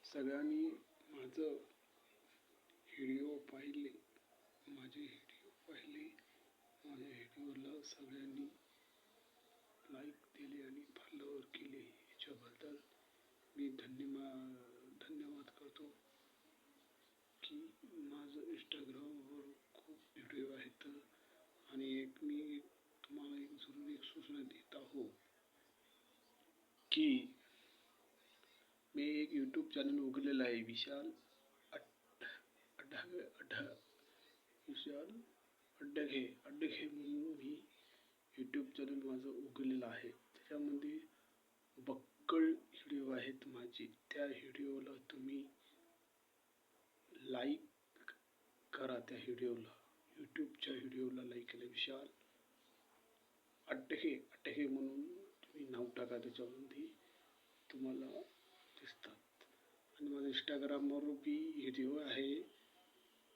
सगळ्यांनी माझं व्हिडिओ पाहिले, माझ्या व्हिडिओला सगळ्यांनी लाईक दिले आणि फॉलोअर केले, याच्याबद्दल मी धन्यवाद करतो. की माझं इंस्टाग्रामवर खूप व्हिडिओ आहेत आणि मी तुम्हाला जरूर एक सूचना देत आहो की मी एक यूट्यूब चॅनल उघडलेलं आहे, विशाल अड्डगे म्हणून मी यूट्यूब चॅनल माझं उघडलेलं आहे. त्याच्यामध्ये बक्कळ व्हिडिओ आहेत माझे. त्या व्हिडिओला तुम्ही लाईक करा. त्या व्हिडिओला, यूट्यूबच्या व्हिडिओला लाईक केलं. विशाल अड्डगे म्हणून तुम्ही नाव टाका, त्याच्यामध्ये तुम्हाला दिसतात. आणि माझं इंस्टाग्रामवर बी व्हिडिओ आहे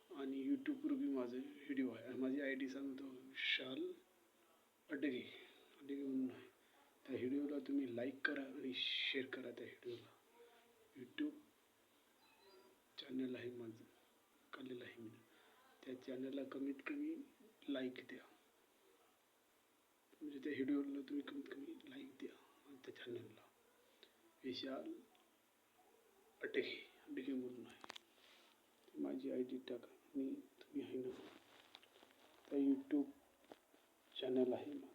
आणि यूट्यूबवर बी माझं व्हिडिओ आहे. माझी ID सांगतो, विशाल अड्डगे म्हणून आहे. त्या व्हिडिओला तुम्ही लाईक करा आणि शेअर करा. त्या व्हिडिओला यूट्यूब चॅनल आहे माझं, काढलेलं आहे मी. त्या चॅनलला कमीत कमी लाईक द्या. म्हणजे त्या व्हिडिओला तुम्ही कमीत कमी लाईक द्या. त्या चॅनलला विशाल अड्डगे म्हणून आहे. माझी ID टाका आणि तुम्ही आहे ना, त्या यूट्यूब चॅनल आहे माझं.